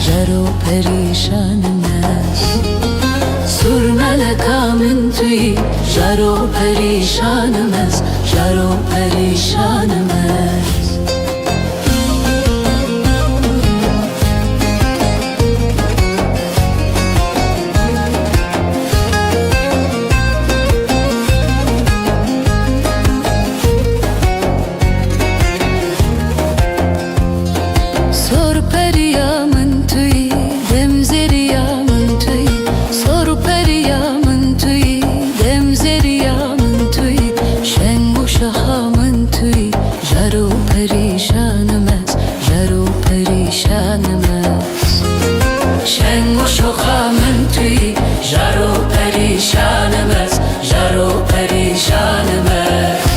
جرو پریشانم است. سرملکا من توی جرو پریشانم است، جرو پریشانم است. شنگ و شوخا من توی جرو پریشانم است، جرو پریشانم است.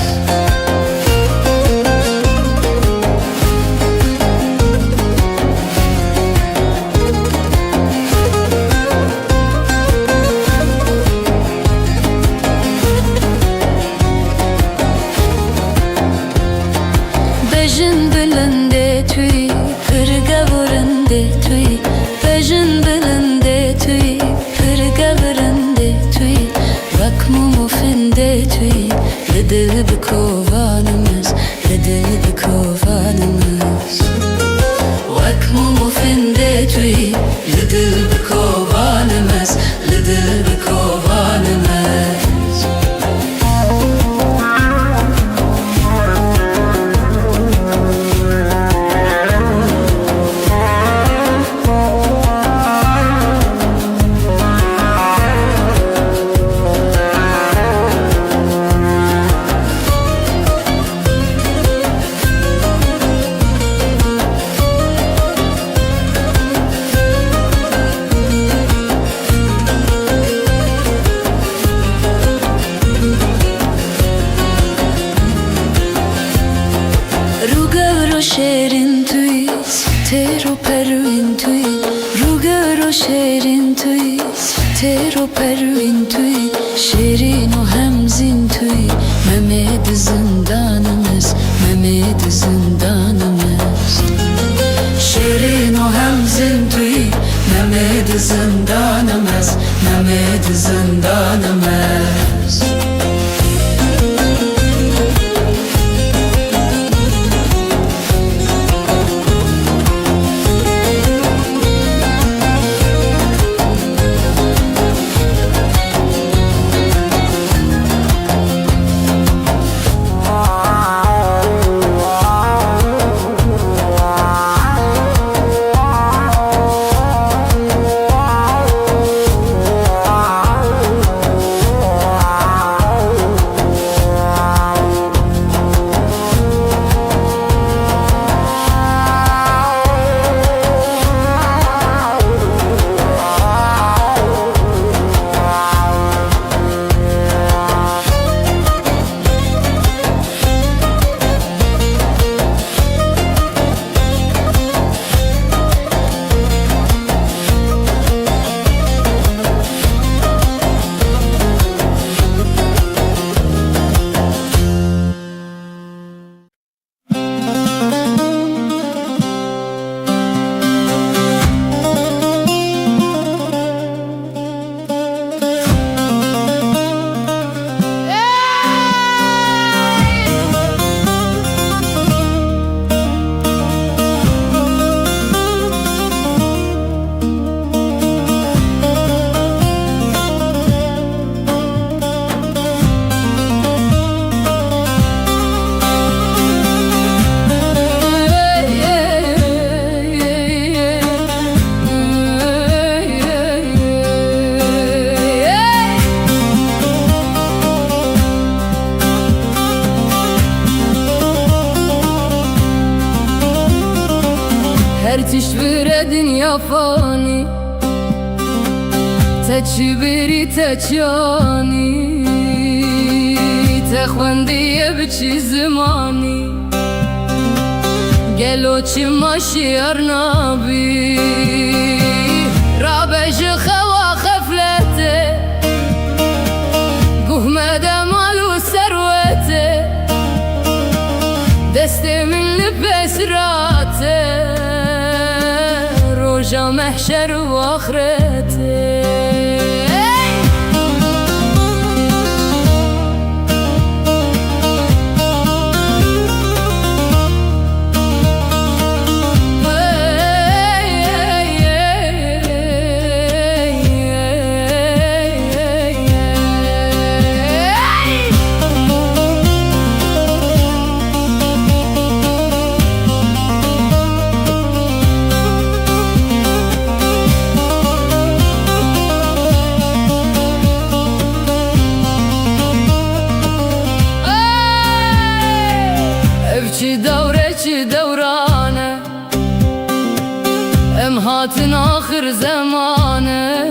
بجن بلنده توی پرگه ورنده توی، بجن بلنده توی پرگه ورنده توی، رکمو مفنده توی لدل بکوانم است، لدل بکوانم است. رکمو مفنده توی لدل بکوانم است، لدل بکوانم است. شیرین توی ستر و پروین توی، روگر و شیرین توی ستر و پروین توی، شیرین و همزین توی ممید زندانم است، ممید زندانم است. شیرین و همزین توی ممید زندانم است، ممید زندانم است. هر تشبر دنیا فانی تچی بری تچانی تخوندی بچی زمانی گلو چی ماشی ارنابی رابش خوا خفلته قهمد مالو سروته دست من لبسراته روجا محشر واخرته. چی دوره چی دورانه ام هاتن آخر زمانه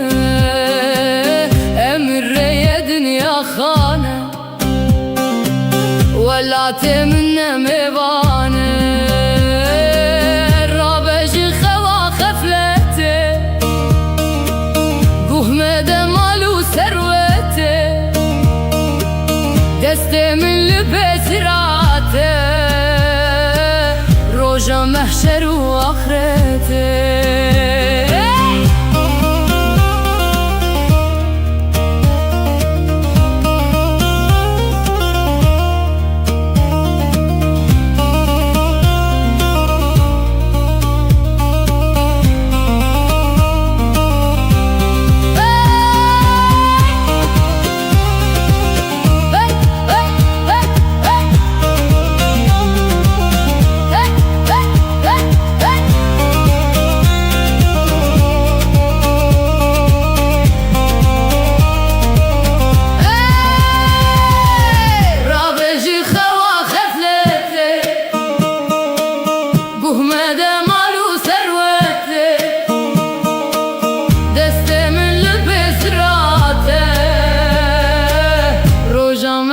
امره دنیا خانه ولات من میوانه رابج خوا خفلته گوه ده مالو ثروته دست من لبسراته روجا محشر واخرته.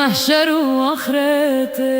محشر واخرته.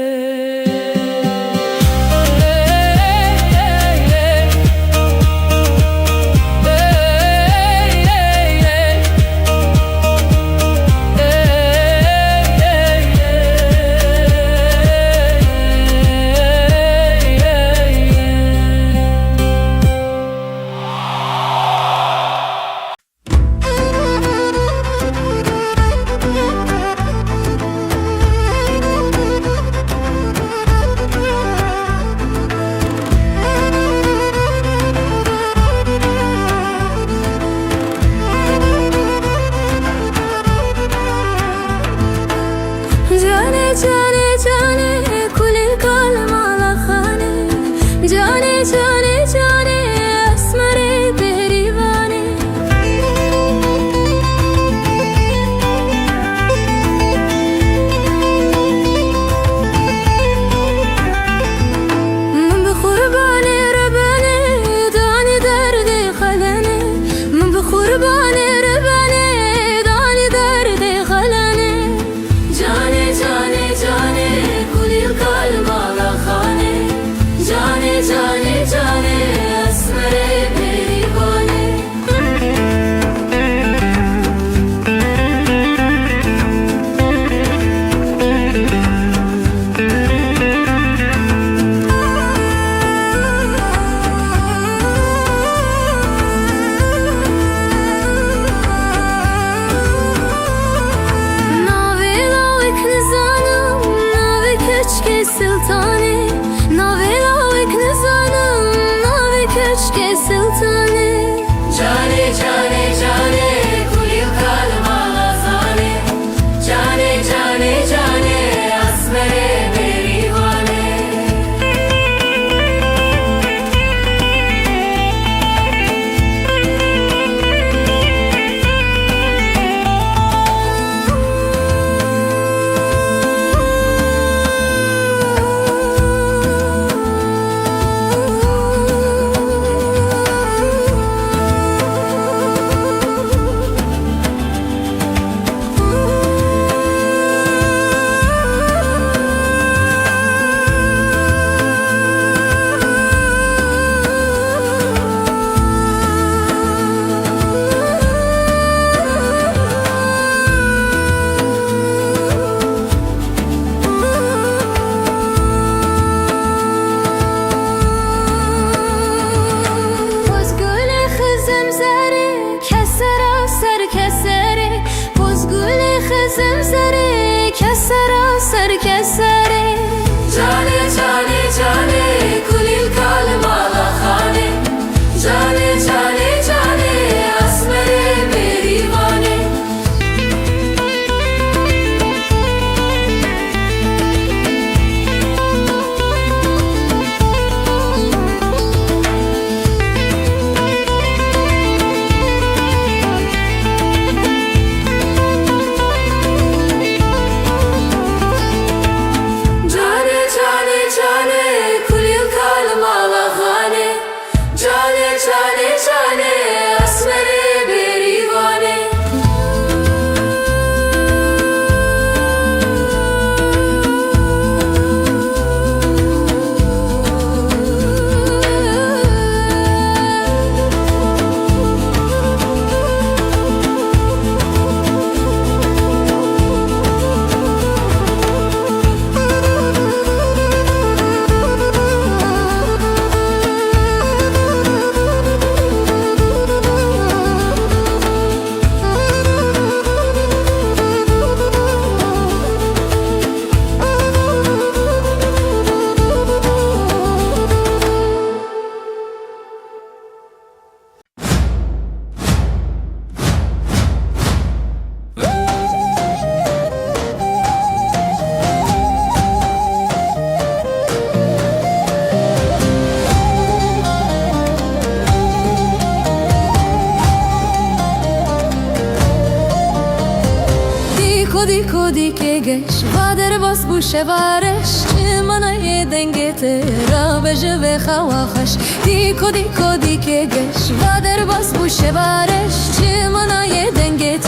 دیکو دیگه گش و در باز بوشه وارش چه منای دنگت را بجه و خواهش دیکو دیگه گش و در باز بوشه وارش چه منای دنگت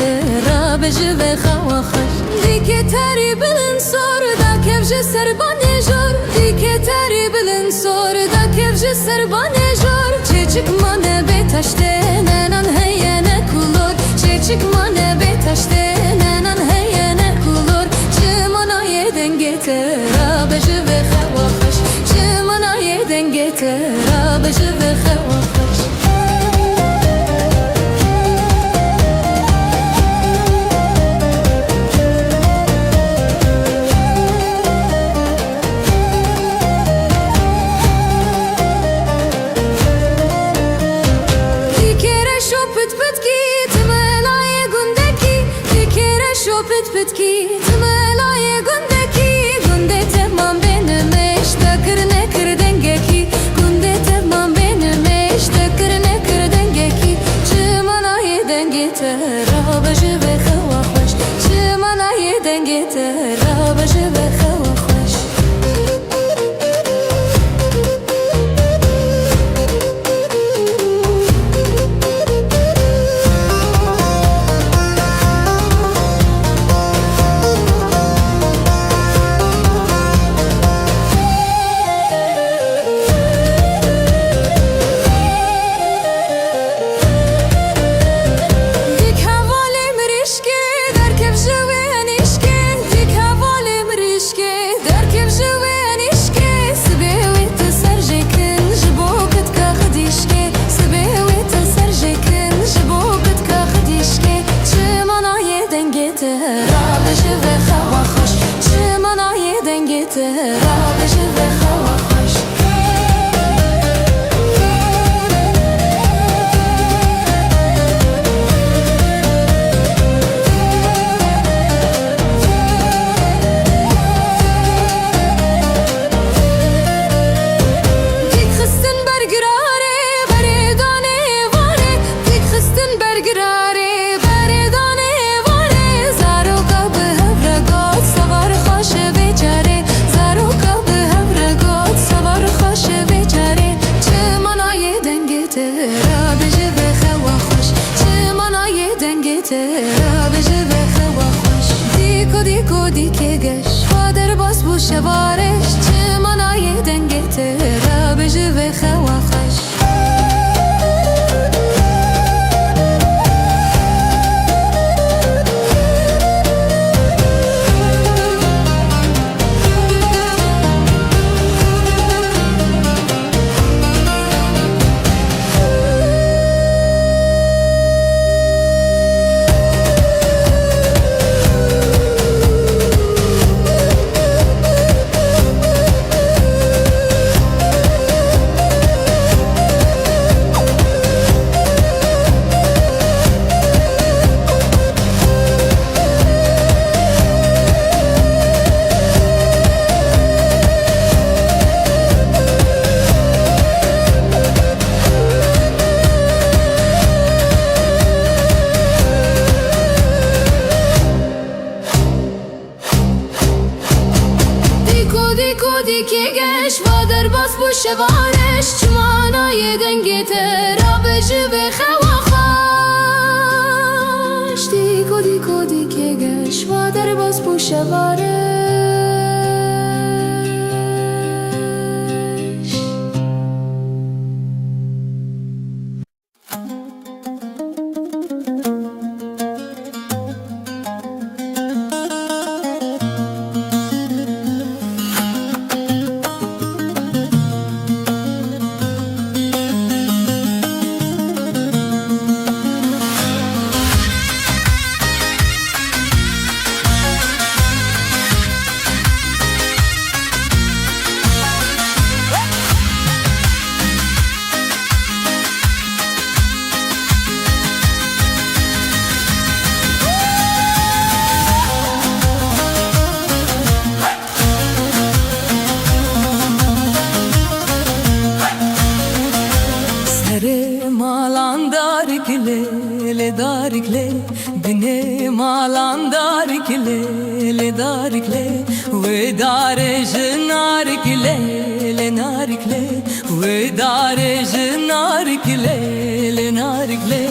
را بجه و خواهش دیگه تری بلن سر دا کفج سربانه جور دیگه تری بلن سر دا کفج سربانه جور چه چک منه بتشته ننان هیه نکولور چه چک منه بتشته ننان هیه نکولور چه منای دنگت را بجه و خواهش چه منای دنگت را بجه و خواهش پتکی تملای گندکی گنده تمام بینمش دکر نکر دنگکی گنده تمام بینمش دکر نکر دنگکی چه منای دنگت را بجه و خواهش چه منای دنگت را بجه و خواهش دیکو دیگه گش و در باز بوشه وارش چه منای دنگت را بجه و خواهش دیگه گش و در باز بوشه وارش چه منای دنگت را بجه و خواهش دیگه گش و در باز بوشه وارش le darik le dine malan darik le darik le ve dare jnarik le narik le ve dare jnarik le narik le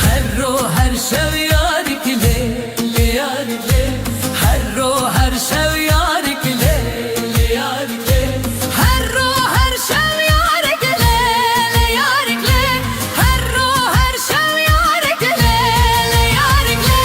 her ro her şev yarik le yarik le her ro her şev yarik le yarik le her ro her şev yarik le yarik le her ro her şev yarik le yarik le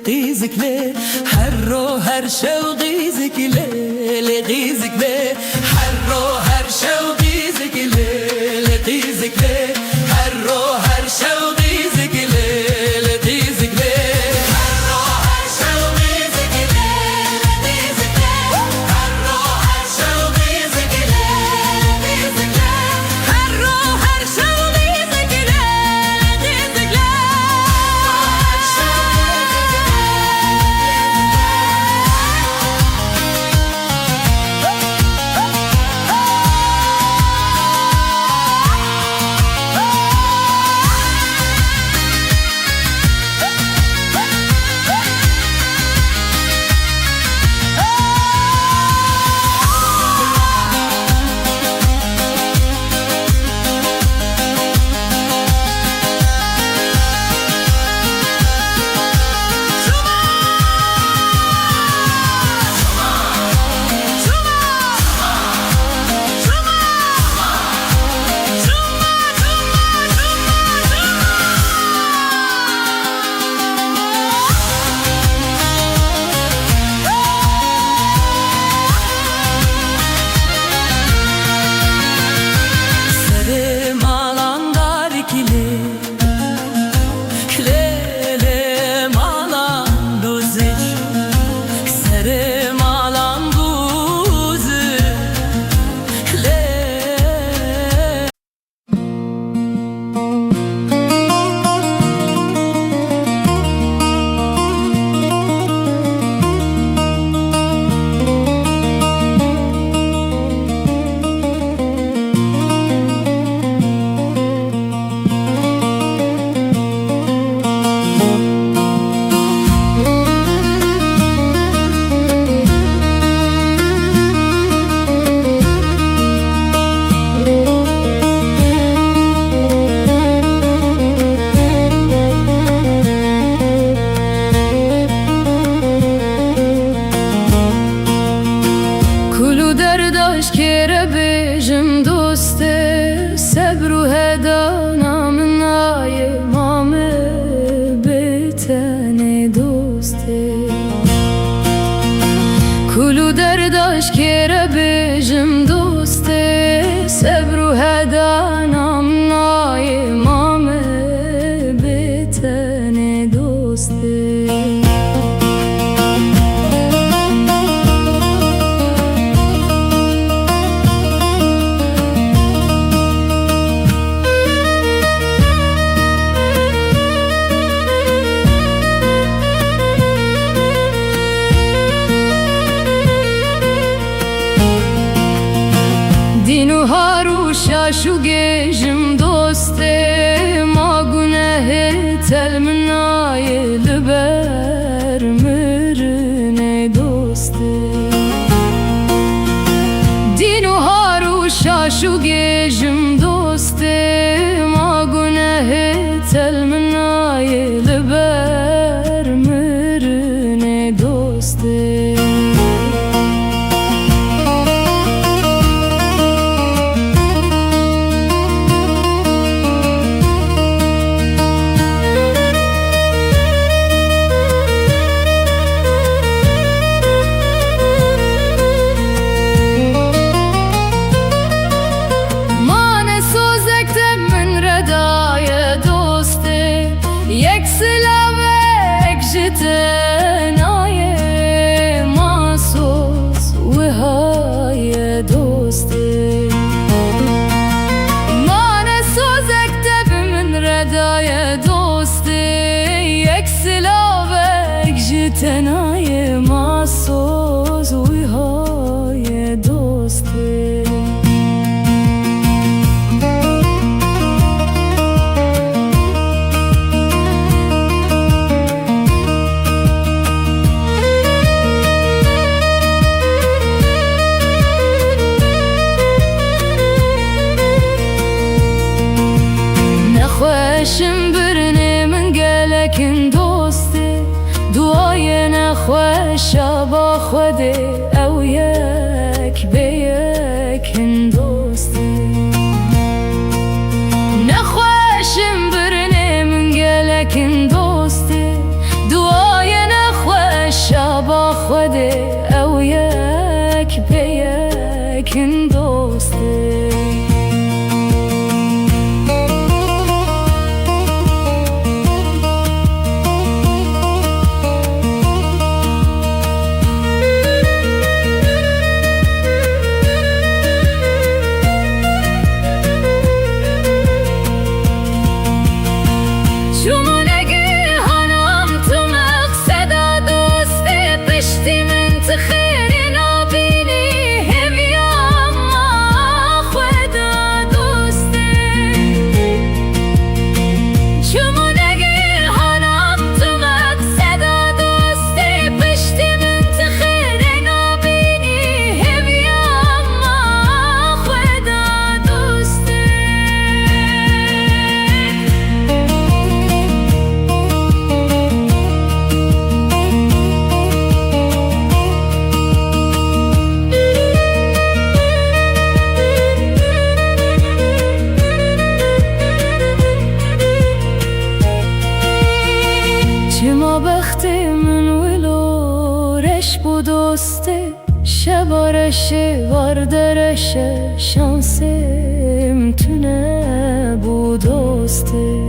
غيزكلي حرو هرشو غيزكلي لغيزكلي حرو هرشو غيزكلي لغيزكلي حرو هرشو غيزكلي لغيزكلي حرو هرشو غيزكلي لغيزكلي حرو هرشو غيزكلي لغيزكلي حرو هرشو غيزكلي لغيزكلي هدانم نای مام بتن دوسته دینو هارو شاشو گیجم دوسته ما گناه تل منای لبر مرنه دوسته دینو هارو شاشو گیجم دوسته ما گناه تل منای لبر مرنه دوسته یک سلاوک جتنای ماسوس و های دوسته من سوزک تب من ردای دوسته یک سلاوک جتنای ماسوس و های دوسته خوشم برنه من گلکن دوسته دعای نخوش با خوده او یک به یکن دوسته نخوشم برنه من گلکن دوسته دعای نخوش با خوده او یک به یکن دوسته چما بخت من ولو رش بودسته شبارش واردرش شانسم تونه بودسته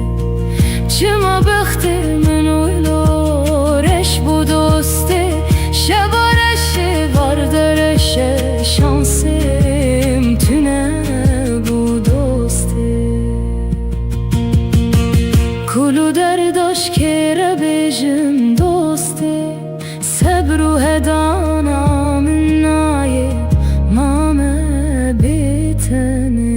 چما بخت من ولو رش بودسته شبارش واردرش شانسم تونه بودسته کلو درداش که ربجم دوسته صبر و هدانم نای مام بیتن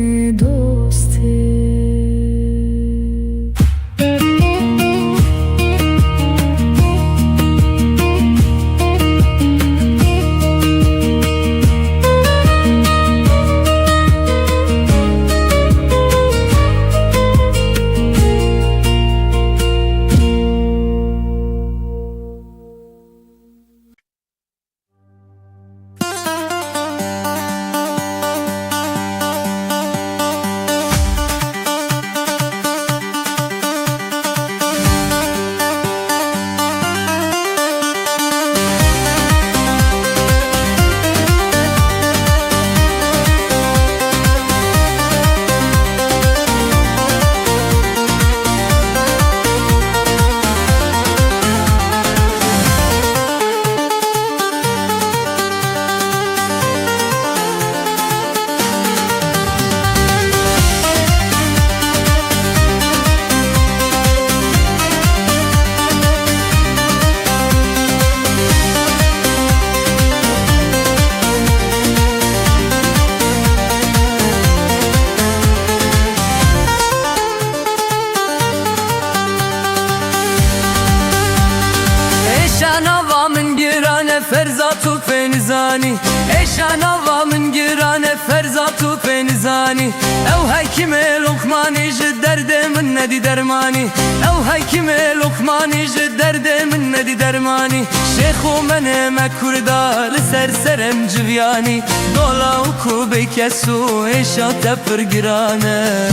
فرزات و پنزانی ایشان آوا من گرانه فرزات و پنزانی او حکیم لقمانی جد درد من ندی درمانی او حکیم لقمانی جد درد من ندی درمانی شیخ و من مکردا لسر سرم جویانی دولا و کوبی کسو ایشا تپر گرانه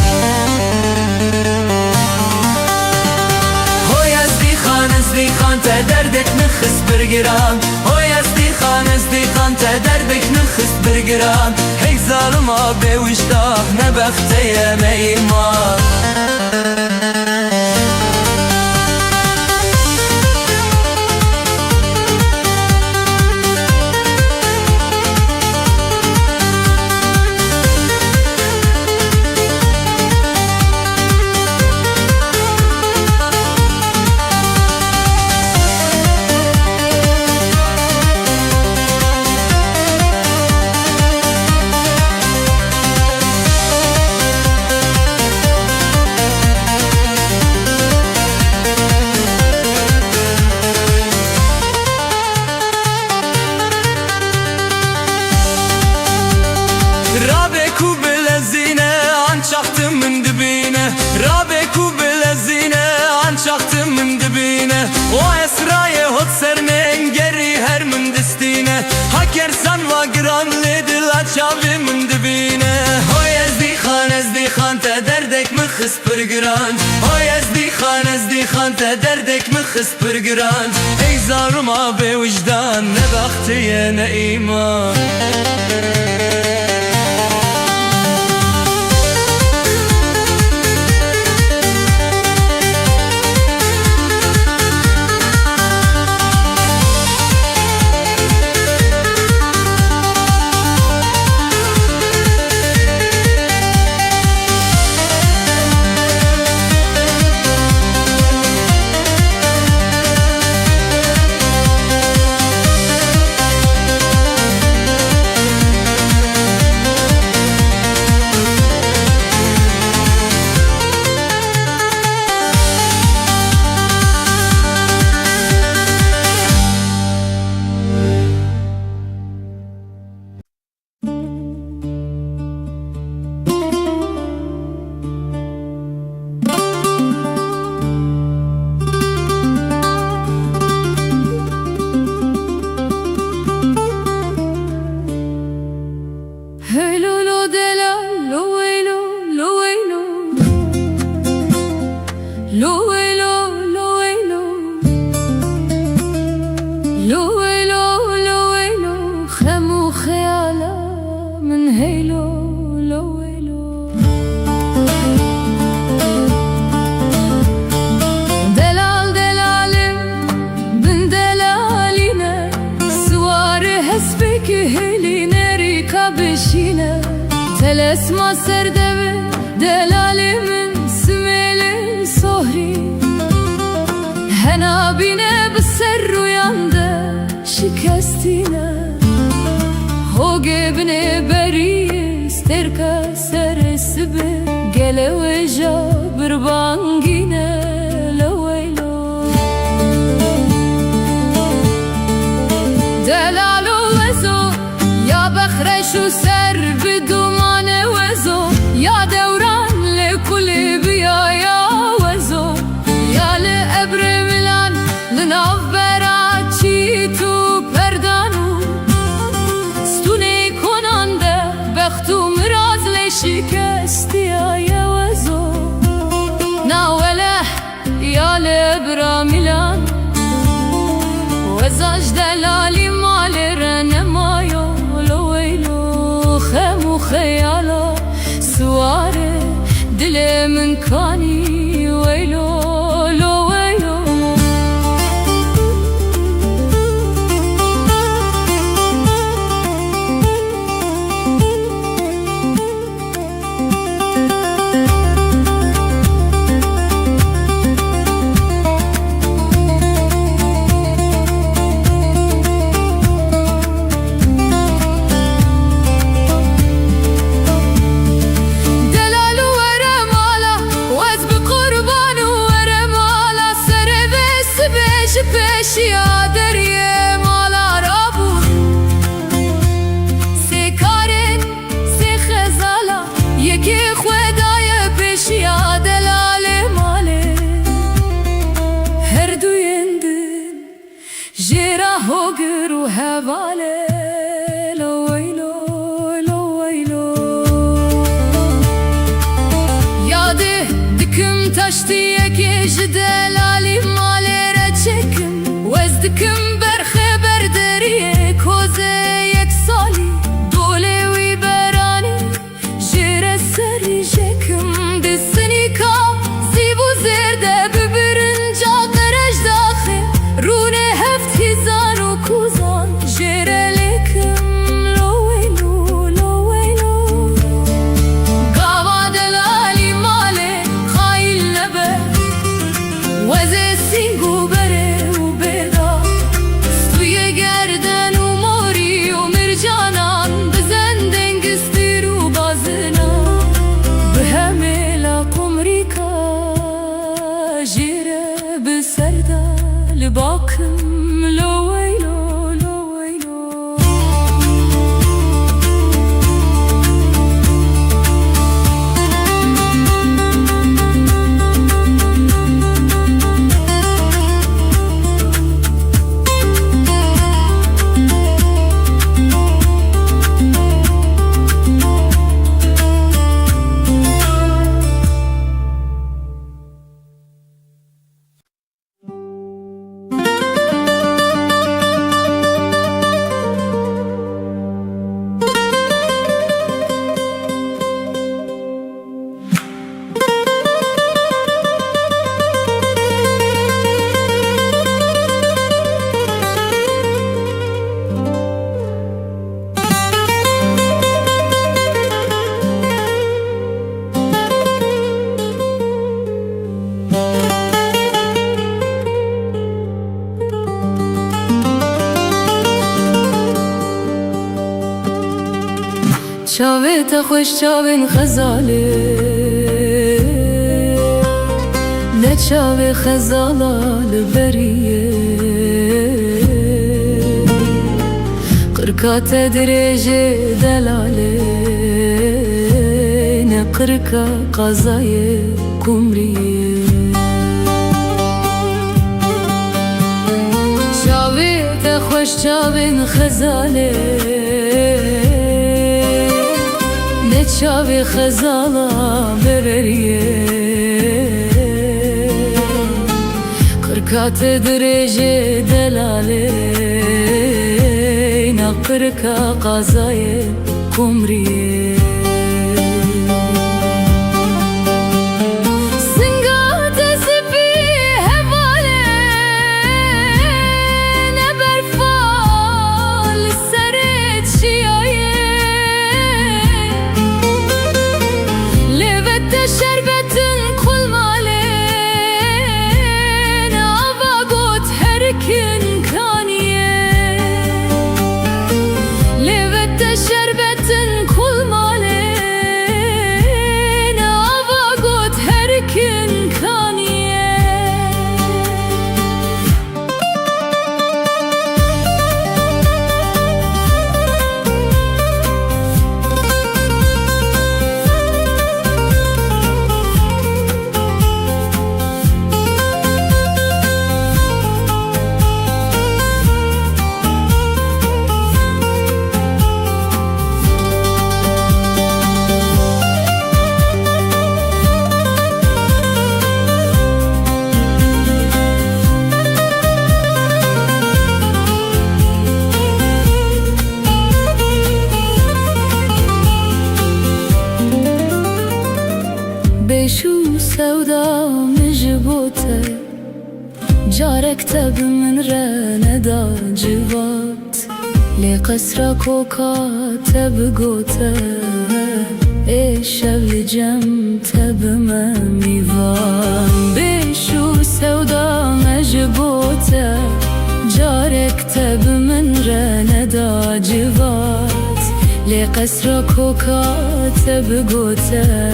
هوی از دی خان تا دردک نخس برگران هوی از دی خان تا دردک نخس برگران هی ظالما به وجدان نبخته میمان رابکو بلزینه آن چاختم من دبینه رابکو بلزینه آن چاختم من دبینه و اسرای هد سرنین گری هر من دستینه هکر سن و گران لیدل چاوی من دبینه هوی از دی خان تا دردک مخص پرگران هوی از دی خان تا دردک مخص پرگران ای زارما به وجدان نبختی نه ایمان Telesma serdeve delalimin simeli sohri Henabine bser uyandı şikestine Ho gebne beri sterka seresibe Gele veja bir bangine leveylo Delalu vezo ya bkhreshu ser bidum يا دوران لكل بيا يا وزو يا لأبر ملان لناف براتشي تو پردانو ستوني کننده بختو مراز لشکستی يا وزو ناوله يا لأبر ملان وزاج دلالي مال رنمايو لو ويلو خمو خيالا سواره دل من کانی ویلو لو ویلو دلالو ورم شیا دلال ماله هر دو یندن جرا هوگر و هواله لو ویلو لو ویلو یاده دکم تشتیه که جدلالی ماله را چکم وز دکم برخه بردریه کوزه یک سالی دوله وی برانه جره سری جکم دستنی کا زیبو زرده ببرنجا قرش داخل رونه هفت هزار و کوزان جره لکم لو ویلو لو ویلو گاوا دلالی ماله خایل نبه وزه سینگو بره و بدا سوی گردن و موری و مرجانان بزن دنگستر و بازنا به همه لا قمریکا جیره بسرده لباکم لو ویلو لو ویلو چاوه تا خوش چاوین خزاله نه چاوه خزالا لبریه قرکات درجه دلاله نه قرکا قضای کمریه چاوه تا خوش چاوین خزاله چاوی خزالا ببریه قرکات درجه دلاله نقرکا قضای کمریه بشو سودا مجبوته جارك تب من رندا جوات لقصرك وكاتب قوته الشبل جم تب ميفان بشو سودا مجبوته جارك تب من رندا جوات لقصرك وكاتب قوته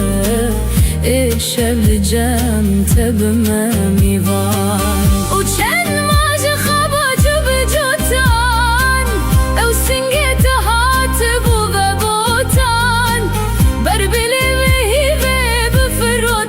الشبل جم تب ميفان وچند ماج خبات بجوتان او سنگت هات بو ببوتان بربلي بهيبه بفرو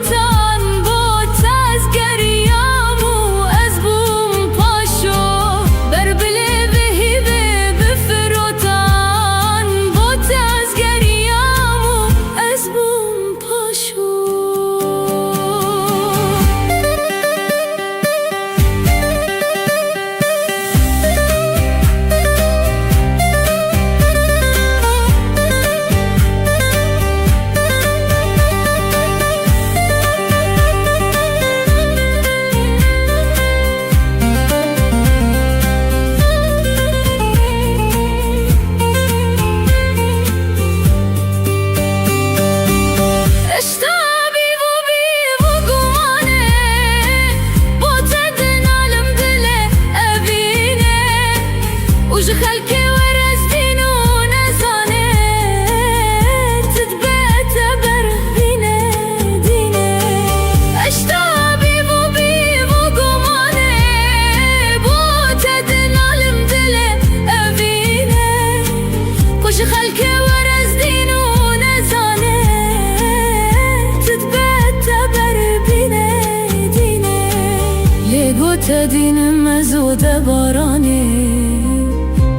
دینم زود بارانه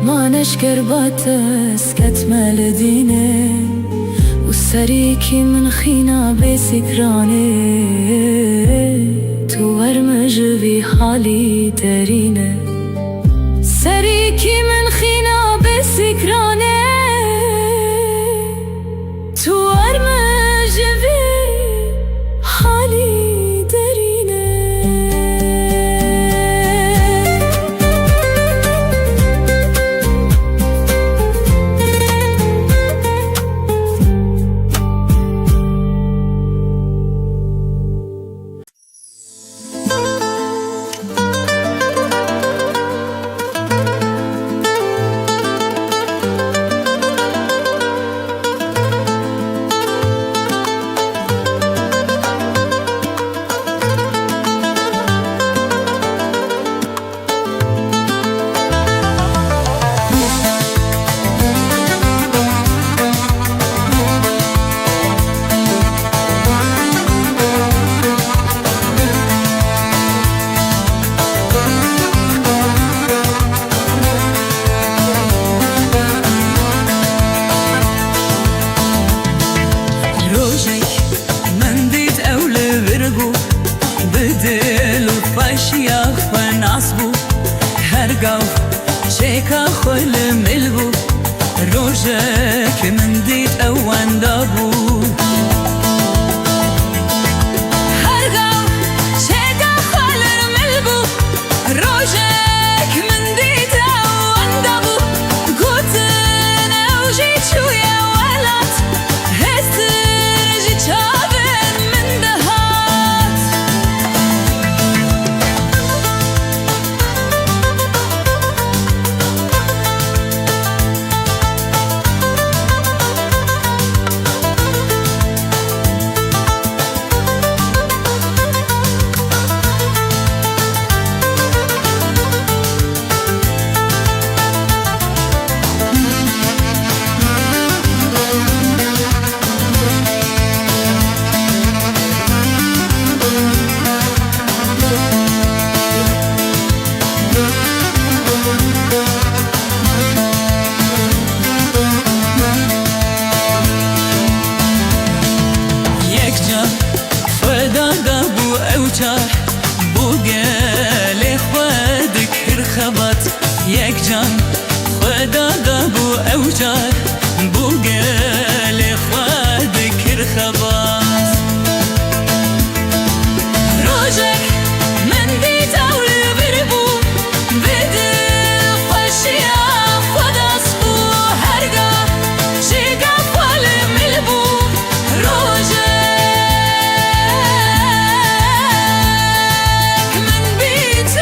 ما نشکر باتس کتمل دینه و سری کی من خینا بسکرانه تو ورمجوی حالی درینه سری کی من خینا بسکرانه تو ورمجوی حالی شيكا خل ملبو روجك من ديت اوان دابو هرقاو شيكا خل ملبو روجك من ديت اوان دابو قوتن اوجيت شوية ولات هستر جيت شابن من دهات یک جان خدا قبو اوجار بوگل خواد کر خبات روجك من ديت اول بربو بدل خشيا خداسبو هرقا شيقا فال ملبو روجك من بيت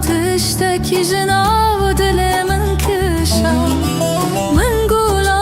تشتكي جنا ودل من كشا من قول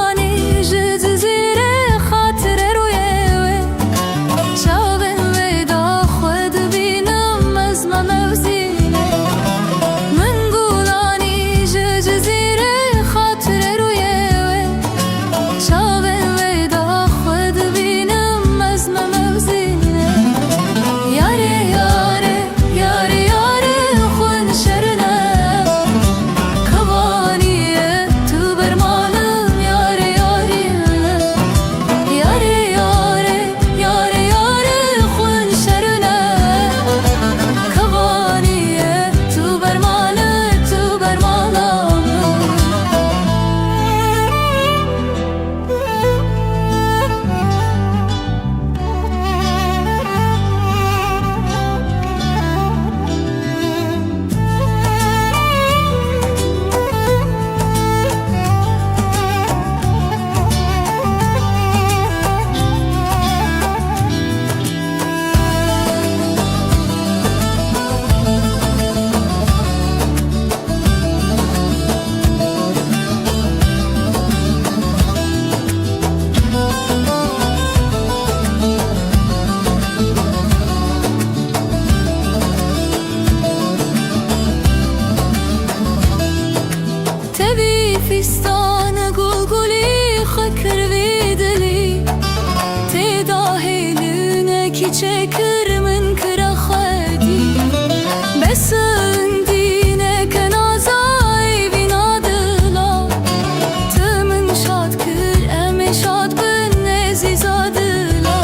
فکر من کرا خدی بسن دینه کنازای بینا دلا تمن شاد کر ام شاد بن عزیزا دلا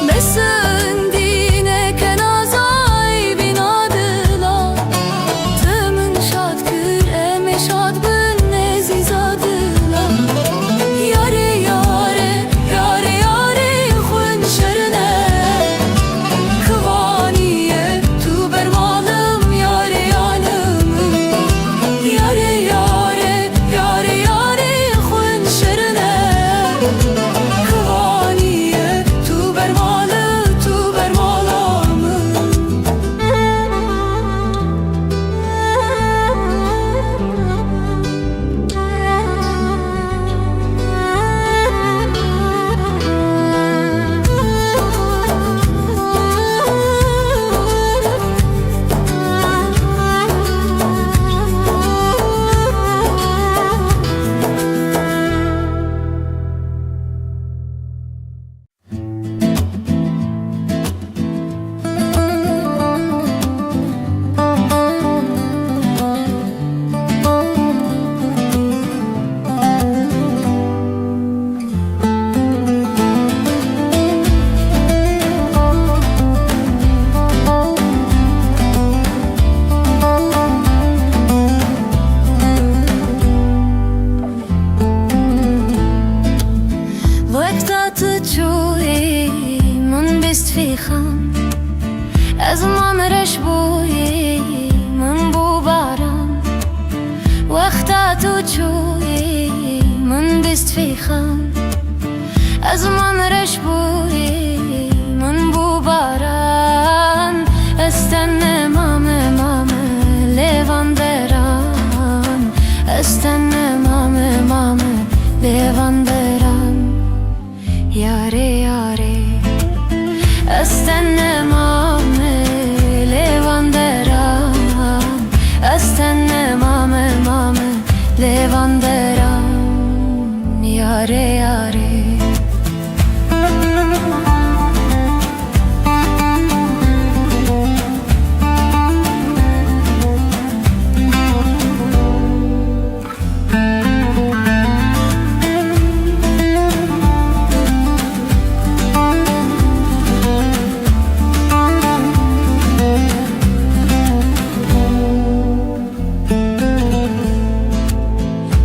بسن دینه کنازای بینا دلا تمن شاد کر ام شاد بن عزیزا دلا یاره یاره یاره یاره خون شرنه خوانیه تو برمالم یاره یانم یاره یاره یاره یاره خون شرنه خوانیه تو برمالم تو برمالم وقتا توی من بست فی خم از من رش بوی من بو بارم وقتا توی من بست فی خم از من رش بوی من بو بارم استنى مامه مامه لیوان دران استنى مامه مامه لیوان دران یاره یاره استنى مامه لیوان دران استنى مامه مامه لیوان دران یاره یاره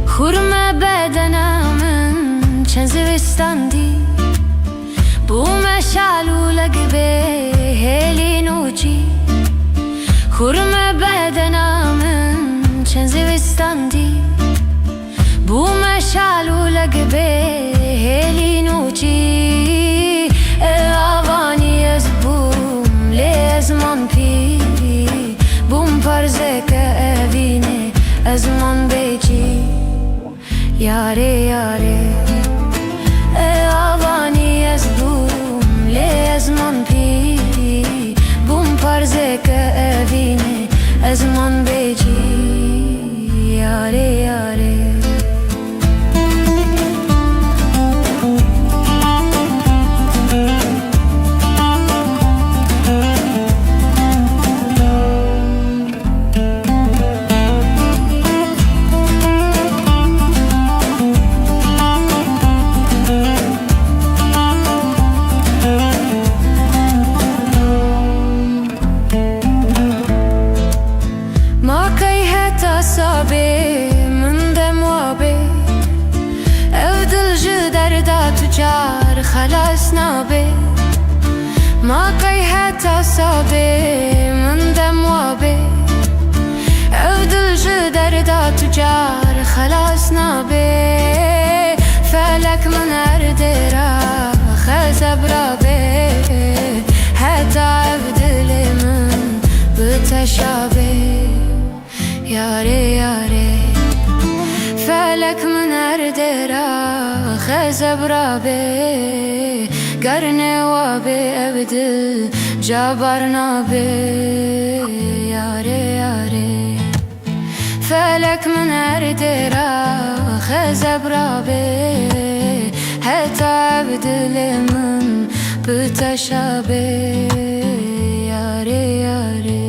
خورم بدنم چند زوستاندی بو مشعلو لگبه هلی نوچی خورم بدنم چند زوستاندی بو مشعلو لگبه هلی نوچی آوانی از بوم لیز من پی بوم پرزه که اوینه از من بیچی یاره یاره آوانی از بوم لیز من پی بوم پرزه که اوینه از من بیچی یاره یاره من دم وابه او دل جدر دا تجار خلاص نابه ما قی حتی صابه من دم وابه او دل جدر دا تجار خلاص نابه فلک من اردرا خزب رابه حتی او دل من بتشابه یاره یاره فلک من اردرا خزب رابه گرنه وابه ابدل جابر نابه یاره یاره فلک من اردرا خزب رابه حتی ابدل من بتشابه یاره یاره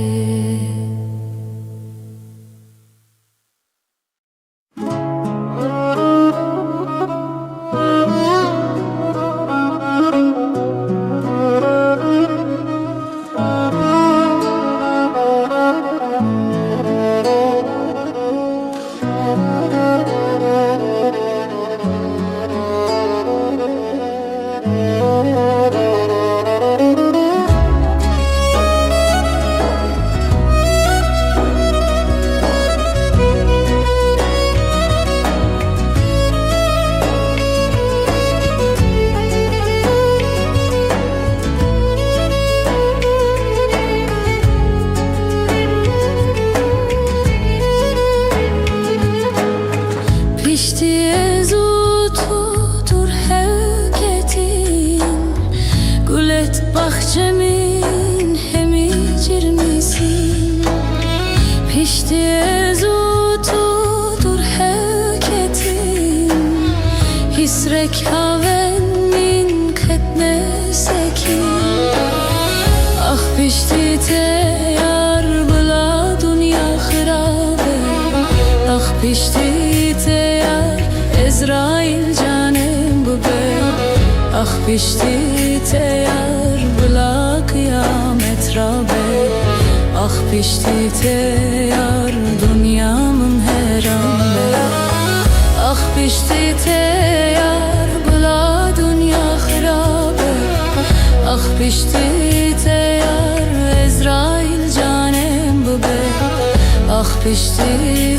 Bahçemin hemicir misin? Pişti ezutudur heketin Hisrek haven min ketne sekin Ah pişti teyar bula dünya hırabe Ah pişti teyar Ezrail canem bu be Ah pişti teyar bula kıyamet rabe Ah pişti teyar dünyamın her anbe Ah pişti teyar bula dünya hırabe Ah pişti teyar Ezrail canem bu be Ah pişti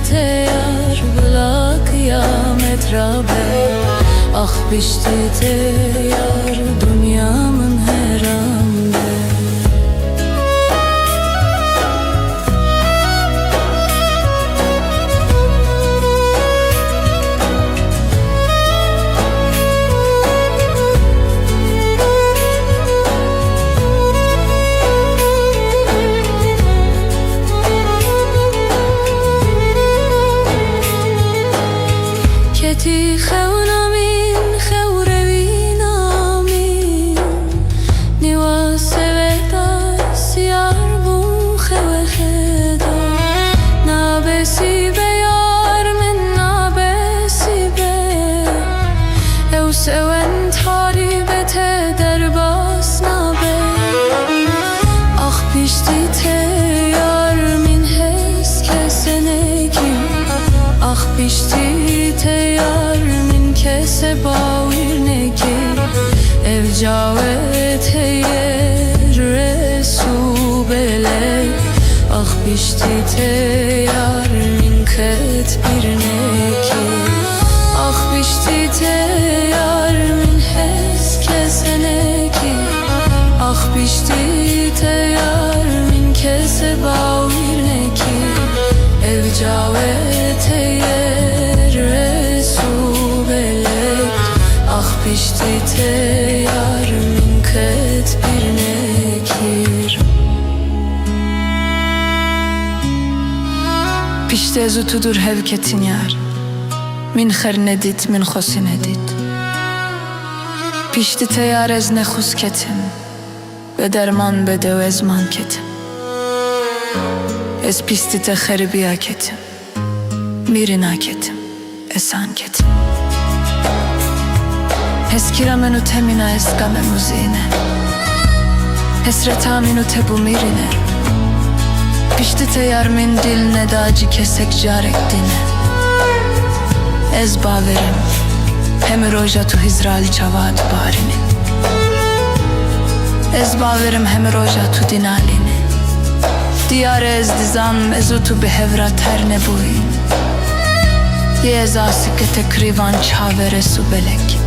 teyar bula kıyamet rabe Ah pişti teyar dünyamın her ande Keti xevnamin xevrevin amin Niva seveda siyar bun xeve xeda Nabesi be yar min nabesi be Ev seven taribete derbas nabe Ah pişti teyar min hes keseneki Ah pişti teyar min kese bavir neki Ev cavet heyer resu belek Ah pişti teyar min ket bir neki Ah pişti teyar min hes keseneki Ah pişti teyar min kese bavir neki Ev cavet heyer resu belek Ah pişti teyar min ket bir nekir Pişti ezutudur hevketin yar Min xer nedit min xosin edit Pişti teyar ez nexus ketim Ve derman bede ve ezman ketim Ez pisti te xeribiya ketim Mirina ketim Esan ketim Eskira menu temina eskame muzine Esreta minu tebu mirine Pişti teyar min dil nedacı kesek carek dine Ez baverim Hem roja tu hizral çavad barini Ez baverim hem roja tu dinalini Diyar ez dizam ezutu behevra terne buin Ye ezasike tekrivan çavere su belek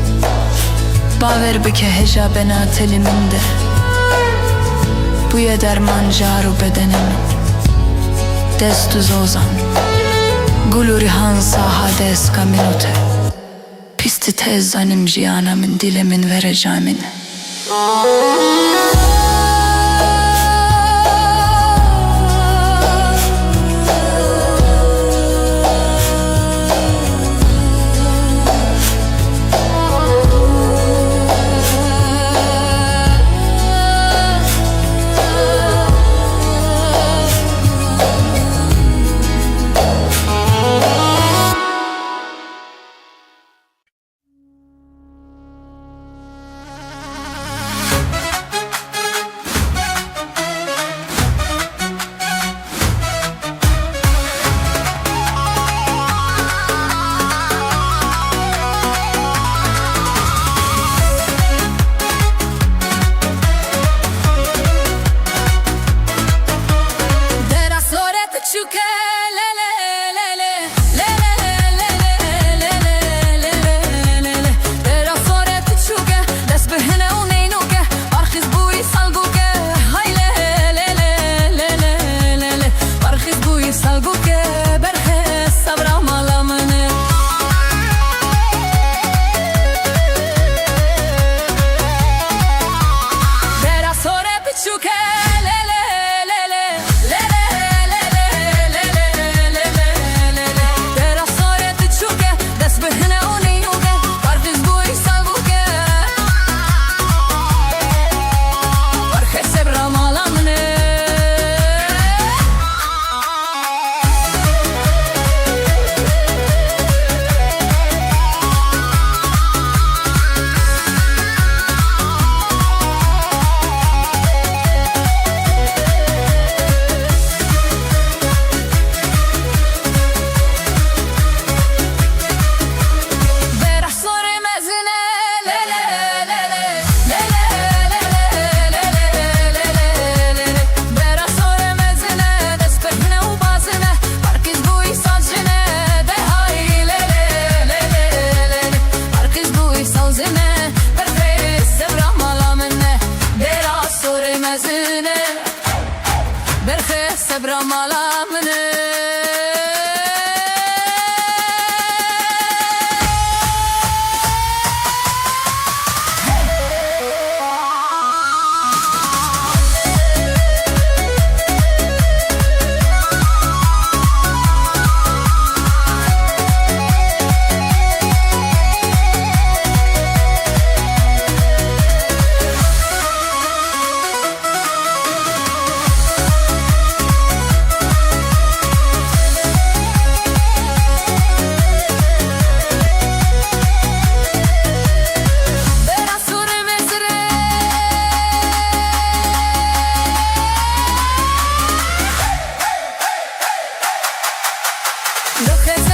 Baver bike heja bena teliminde Bu ye derman jaru bedenemin Destu zozan Gulu rihan sahade eska minute Pisti tezzanim jiyanamin dilemin verecamin دو خزانه